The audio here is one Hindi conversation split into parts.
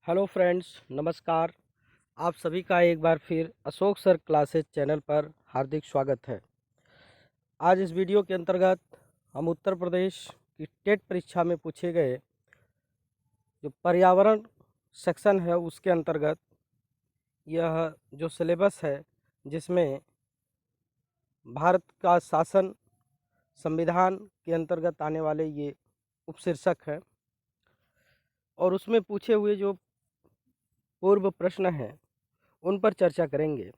हेलो फ्रेंड्स, नमस्कार। आप सभी का एक बार फिर अशोक सर क्लासेस चैनल पर हार्दिक स्वागत है। आज इस वीडियो के अंतर्गत हम उत्तर प्रदेश की टेट परीक्षा में पूछे गए जो पर्यावरण सेक्शन है उसके अंतर्गत यह जो सिलेबस है जिसमें भारत का शासन संविधान के अंतर्गत आने वाले ये उपशीर्षक है और उसमें पूछे हुए जो पूर्व प्रश्न हैं उन पर चर्चा करेंगे।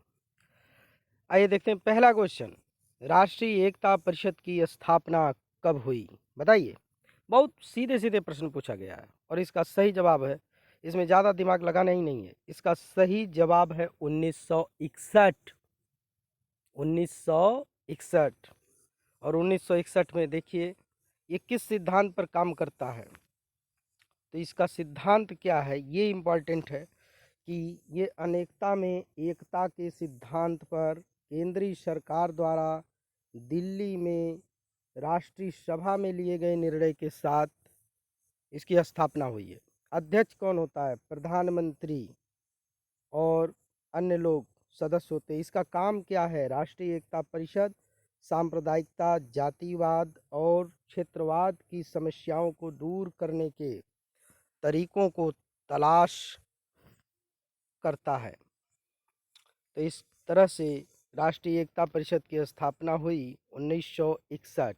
आइए देखते हैं पहला क्वेश्चन। राष्ट्रीय एकता परिषद की स्थापना कब हुई? बताइए। बहुत सीधे सीधे प्रश्न पूछा गया है और इसका सही जवाब है, इसमें ज़्यादा दिमाग लगाना ही नहीं है, इसका सही जवाब है 1961। 1961। और 1961 में देखिए ये किस सिद्धांत पर काम करता है, तो इसका सिद्धांत क्या है ये इम्पॉर्टेंट है कि ये अनेकता में एकता के सिद्धांत पर केंद्रीय सरकार द्वारा दिल्ली में राष्ट्रीय सभा में लिए गए निर्णय के साथ इसकी स्थापना हुई है। अध्यक्ष कौन होता है? प्रधानमंत्री और अन्य लोग सदस्य होते हैं। इसका काम क्या है? राष्ट्रीय एकता परिषद सांप्रदायिकता, जातिवाद और क्षेत्रवाद की समस्याओं को दूर करने के तरीकों को तलाश करता है। तो इस तरह से राष्ट्रीय एकता परिषद की स्थापना हुई 1961।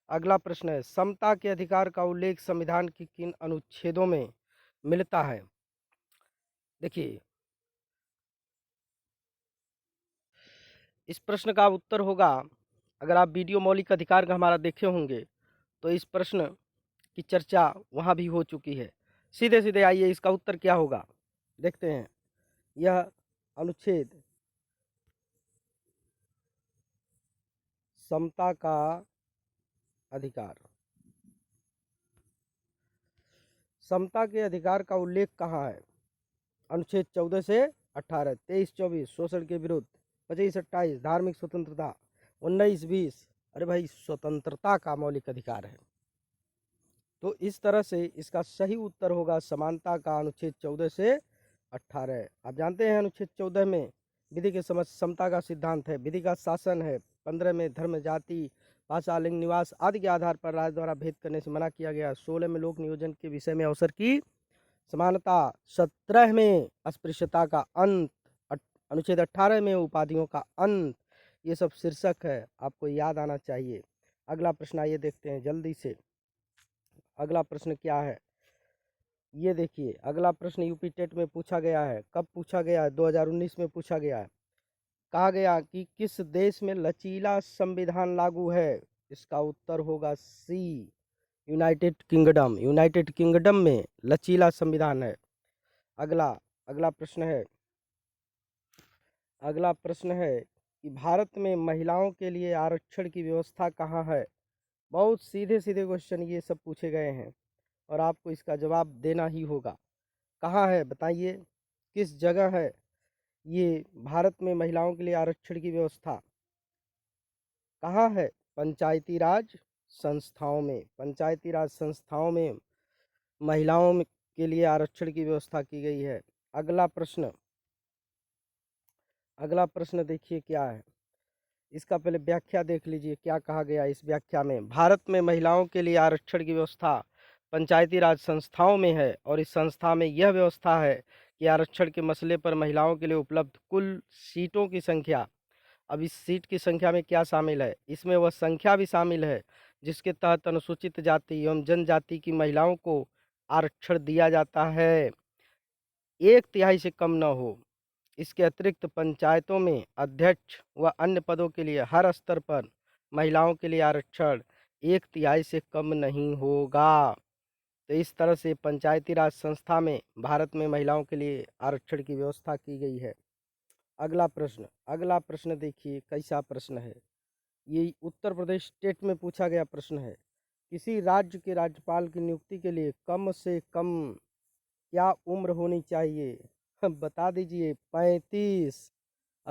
अगला प्रश्न है, समता के अधिकार का उल्लेख संविधान के किन अनुच्छेदों में मिलता है? देखिए, इस प्रश्न का उत्तर होगा, अगर आप वीडियो मौलिक अधिकार का हमारा देखे होंगे तो इस प्रश्न की चर्चा वहाँ भी हो चुकी है। सीधे सीधे आइए इसका उत्तर क्या होगा, देखते हैं। यह अनुच्छेद समता का अधिकार, समता के अधिकार का उल्लेख कहाँ है? अनुच्छेद 14 से 18, 23-24 शोषण के विरुद्ध, 25-28 धार्मिक स्वतंत्रता, 19-20 अरे भाई स्वतंत्रता का मौलिक अधिकार है। तो इस तरह से इसका सही उत्तर होगा समानता का अनुच्छेद 14 से 18। आप जानते हैं अनुच्छेद 14 में विधि के समझ समता का सिद्धांत है, विधि का शासन है, 15 में धर्म, जाति, भाषा, लिंग, निवास आदि के आधार पर राज्य द्वारा भेद करने से मना किया गया, 16 में लोक नियोजन के विषय में अवसर की समानता, 17 में अस्पृश्यता का अंत, अनुच्छेद 18 में उपाधियों का अंत। ये सब शीर्षक है, आपको याद आना चाहिए। अगला प्रश्न आइए देखते हैं जल्दी से। अगला प्रश्न क्या है ये देखिए। अगला प्रश्न यूपी टेट में पूछा गया है। कब पूछा गया है? 2019 में पूछा गया है। कहा गया कि किस देश में लचीला संविधान लागू है? इसका उत्तर होगा सी, यूनाइटेड किंगडम। यूनाइटेड किंगडम में लचीला संविधान है। अगला अगला प्रश्न है, अगला प्रश्न है कि भारत में महिलाओं के लिए आरक्षण की व्यवस्था कहाँ है? बहुत सीधे सीधे क्वेश्चन ये सब पूछे गए हैं और आपको इसका जवाब देना ही होगा। कहाँ है बताइए, किस जगह है ये भारत में महिलाओं के लिए आरक्षण की व्यवस्था? कहाँ है? पंचायती राज संस्थाओं में। पंचायती राज संस्थाओं में के लिए आरक्षण की व्यवस्था की गई है। अगला प्रश्न, अगला प्रश्न देखिए क्या है। इसका पहले व्याख्या देख लीजिए क्या कहा गया इस व्याख्या में। भारत में महिलाओं के लिए आरक्षण की व्यवस्था पंचायती राज संस्थाओं में है और इस संस्था में यह व्यवस्था है कि आरक्षण के मसले पर महिलाओं के लिए उपलब्ध कुल सीटों की संख्या, अब इस सीट की संख्या में क्या शामिल है? इसमें वह संख्या भी शामिल है जिसके तहत अनुसूचित जाति एवं जनजाति की महिलाओं को आरक्षण दिया जाता है, 1/3 से कम न हो। इसके अतिरिक्त पंचायतों में अध्यक्ष व अन्य पदों के लिए हर स्तर पर महिलाओं के लिए आरक्षण 1/3 से कम नहीं होगा। तो इस तरह से पंचायती राज संस्था में भारत में महिलाओं के लिए आरक्षण की व्यवस्था की गई है। अगला प्रश्न, अगला प्रश्न देखिए कैसा प्रश्न है। ये उत्तर प्रदेश स्टेट में पूछा गया प्रश्न है। किसी राज्य के राज्यपाल की नियुक्ति के लिए कम से कम क्या उम्र होनी चाहिए? बता दीजिए। 35।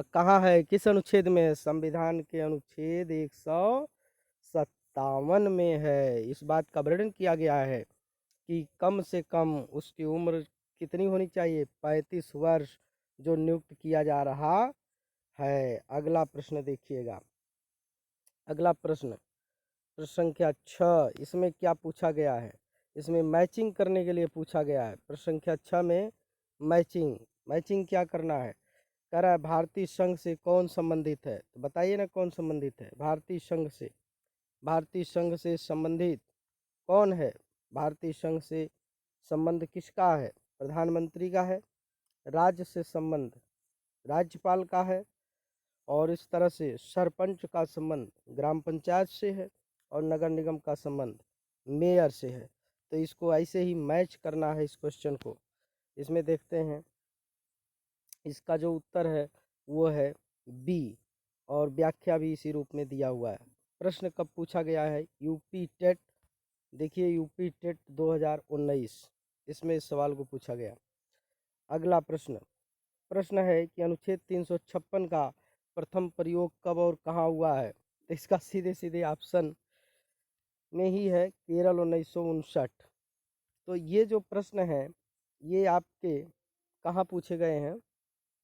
कहाँ है, किस अनुच्छेद में है? संविधान के अनुच्छेद 157 में है। इस बात का वर्णन किया गया है कि कम से कम उसकी उम्र कितनी होनी चाहिए? 35 वर्ष जो नियुक्त किया जा रहा है। अगला प्रश्न देखिएगा। अगला प्रश्न संख्या 6, इसमें क्या पूछा गया है? इसमें मैचिंग करने के लिए पूछा गया है। प्रश्न संख्या 6 में मैचिंग क्या करना है? कह रहा है भारतीय संघ से कौन संबंधित है? तो बताइए ना कौन संबंधित है भारतीय संघ से संबंधित कौन है? भारतीय संघ से संबंध किसका है? प्रधानमंत्री का है। राज्य से संबंध राज्यपाल का है। और इस तरह से सरपंच का संबंध ग्राम पंचायत से है। और नगर निगम का संबंध मेयर से है। तो इसको ऐसे ही मैच करना है इस क्वेश्चन को। इसमें देखते हैं, इसका जो उत्तर है वो है बी, और व्याख्या भी इसी रूप में दिया हुआ है। प्रश्न कब पूछा गया है? यूपी टेट, देखिए यूपी टेट 2019, इसमें इस सवाल को पूछा गया। अगला प्रश्न है कि अनुच्छेद 356 का प्रथम प्रयोग कब और कहाँ हुआ है? तो इसका सीधे सीधे ऑप्शन में ही है, केरल 1959। तो ये जो प्रश्न है ये आपके कहाँ पूछे गए हैं?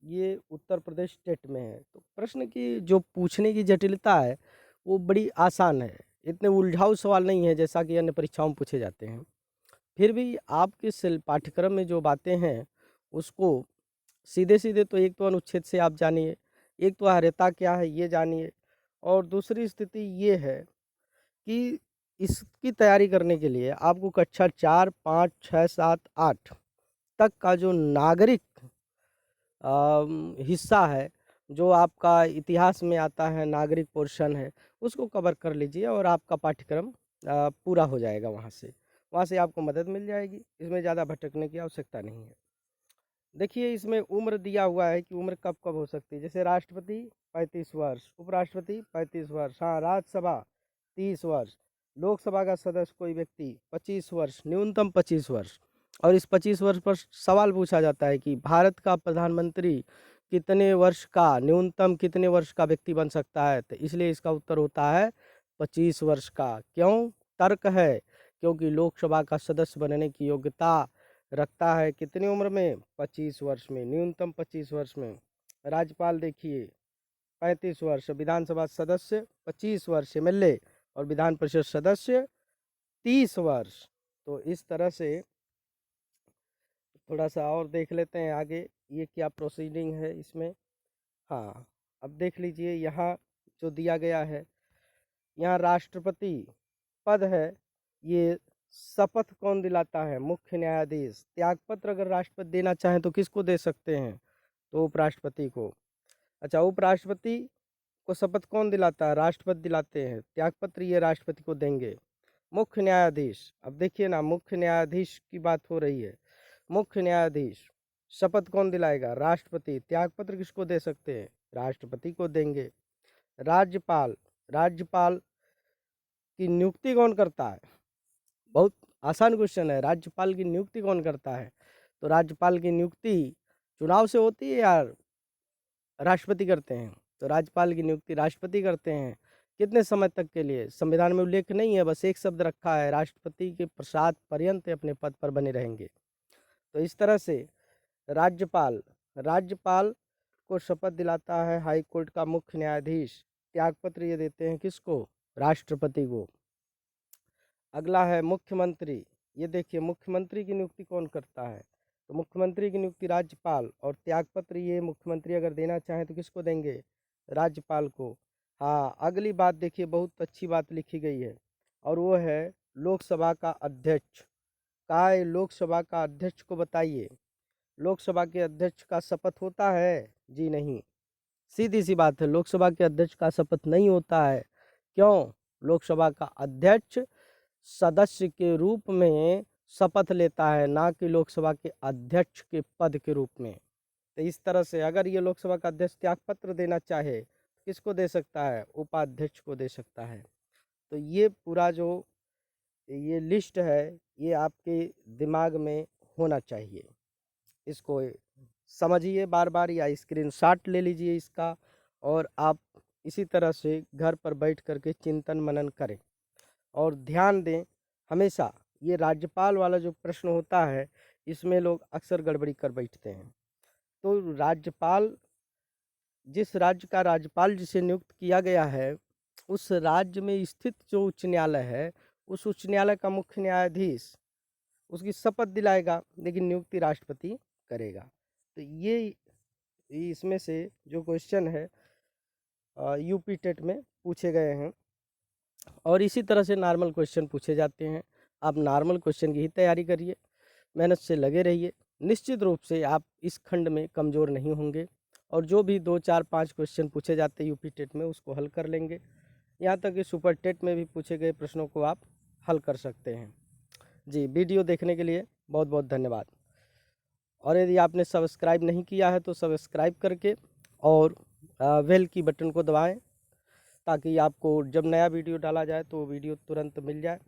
ये उत्तर प्रदेश स्टेट में है। तो प्रश्न की जो पूछने की जटिलता है वो बड़ी आसान है, इतने उलझाऊ सवाल नहीं है जैसा कि अन्य परीक्षाओं में पूछे जाते हैं। फिर भी आपके पाठ्यक्रम में जो बातें हैं उसको सीधे सीधे तो एक तो अनुच्छेद से आप जानिए, एक तो अर्हता क्या है ये जानिए, और दूसरी स्थिति ये है कि इसकी तैयारी करने के लिए आपको कक्षा 4, 5, 6, 7, 8 तक का जो नागरिक हिस्सा है, जो आपका इतिहास में आता है, नागरिक पोर्शन है, उसको कवर कर लीजिए और आपका पाठ्यक्रम पूरा हो जाएगा। वहाँ से आपको मदद मिल जाएगी। इसमें ज़्यादा भटकने की आवश्यकता नहीं है। देखिए इसमें उम्र दिया हुआ है कि उम्र कब कब हो सकती है। जैसे राष्ट्रपति 35 वर्ष, उपराष्ट्रपति 35 वर्ष, हाँ राज्यसभा 30 वर्ष, लोकसभा का सदस्य कोई व्यक्ति 25 वर्ष, न्यूनतम 25 वर्ष। और इस 25 वर्ष पर सवाल पूछा जाता है कि भारत का प्रधानमंत्री कितने वर्ष का, न्यूनतम कितने वर्ष का व्यक्ति बन सकता है? तो इसलिए इसका उत्तर होता है 25 वर्ष का। क्यों? तर्क है क्योंकि लोकसभा का सदस्य बनने की योग्यता रखता है कितनी उम्र में? 25 वर्ष में, न्यूनतम 25 वर्ष में। राज्यपाल देखिए 35 वर्ष, विधानसभा सदस्य 25 वर्ष, एमएलए और विधान परिषद सदस्य 30 वर्ष। तो इस तरह से थोड़ा सा और देख लेते हैं आगे ये क्या प्रोसीडिंग है इसमें। हाँ, अब देख लीजिए यहाँ जो दिया गया है, यहाँ राष्ट्रपति पद है, ये शपथ कौन दिलाता है? मुख्य न्यायाधीश। त्यागपत्र अगर राष्ट्रपति देना चाहें तो किसको दे सकते हैं? तो उपराष्ट्रपति को। अच्छा, उपराष्ट्रपति को शपथ कौन दिलाता है? राष्ट्रपति दिलाते हैं। त्यागपत्र ये राष्ट्रपति को देंगे। मुख्य न्यायाधीश, अब देखिए ना, मुख्य न्यायाधीश की बात हो रही है। मुख्य न्यायाधीश शपथ कौन दिलाएगा? राष्ट्रपति। त्यागपत्र किसको दे सकते हैं? राष्ट्रपति को देंगे। राज्यपाल की नियुक्ति कौन करता है? बहुत आसान क्वेश्चन है। राज्यपाल की नियुक्ति कौन करता है? तो राज्यपाल की नियुक्ति चुनाव से होती है या राष्ट्रपति करते हैं? तो राज्यपाल की नियुक्ति राष्ट्रपति करते हैं। कितने समय तक के लिए? संविधान में उल्लेख नहीं है, बस एक शब्द रखा है, राष्ट्रपति के प्रसाद पर्यंत अपने पद पर बने रहेंगे। तो इस तरह से राज्यपाल को शपथ दिलाता है हाई कोर्ट का मुख्य न्यायाधीश। त्यागपत्र ये देते हैं किसको? राष्ट्रपति को। अगला है मुख्यमंत्री। ये देखिए मुख्यमंत्री की नियुक्ति कौन करता है? तो मुख्यमंत्री की नियुक्ति राज्यपाल, और त्यागपत्र ये मुख्यमंत्री अगर देना चाहें तो किसको देंगे? राज्यपाल को। हाँ, अगली बात देखिए, बहुत अच्छी बात लिखी गई है, और वो है लोकसभा का अध्यक्ष। कहा है लोकसभा का अध्यक्ष को बताइए। लोकसभा के अध्यक्ष का शपथ होता है? जी नहीं, सीधी सी बात है, लोकसभा के अध्यक्ष का शपथ नहीं होता है। क्यों? लोकसभा का अध्यक्ष सदस्य के रूप में शपथ लेता है, ना कि लोकसभा के अध्यक्ष के पद के रूप में। तो इस तरह से अगर ये लोकसभा का अध्यक्ष त्यागपत्र देना चाहे तो किसको दे सकता है? उपाध्यक्ष को दे सकता है। तो ये पूरा जो ये लिस्ट है ये आपके दिमाग में होना चाहिए। इसको समझिए बार बार, या स्क्रीनशॉट ले लीजिए इसका, और आप इसी तरह से घर पर बैठ करके चिंतन मनन करें। और ध्यान दें, हमेशा ये राज्यपाल वाला जो प्रश्न होता है इसमें लोग अक्सर गड़बड़ी कर बैठते हैं। तो राज्यपाल, जिस राज्य का राज्यपाल जिसे नियुक्त किया गया है, उस राज्य में स्थित जो उच्च न्यायालय है, उस उच्च न्यायालय का मुख्य न्यायाधीश उसकी शपथ दिलाएगा, लेकिन नियुक्ति राष्ट्रपति करेगा। तो ये इसमें से जो क्वेश्चन है यूपी टेट में पूछे गए हैं, और इसी तरह से नॉर्मल क्वेश्चन पूछे जाते हैं। आप नॉर्मल क्वेश्चन की ही तैयारी करिए, मेहनत से लगे रहिए, निश्चित रूप से आप इस खंड में कमज़ोर नहीं होंगे, और जो भी 2, 4, 5 क्वेश्चन पूछे जाते हैं यूपी टेट में उसको हल कर लेंगे। यहाँ तक कि सुपर टेट में भी पूछे गए प्रश्नों को आप हल कर सकते हैं। जी, वीडियो देखने के लिए बहुत बहुत धन्यवाद। और यदि आपने सब्सक्राइब नहीं किया है तो सब्सक्राइब करके और बेल की बटन को दबाएं, ताकि आपको जब नया वीडियो डाला जाए तो वीडियो तुरंत मिल जाए।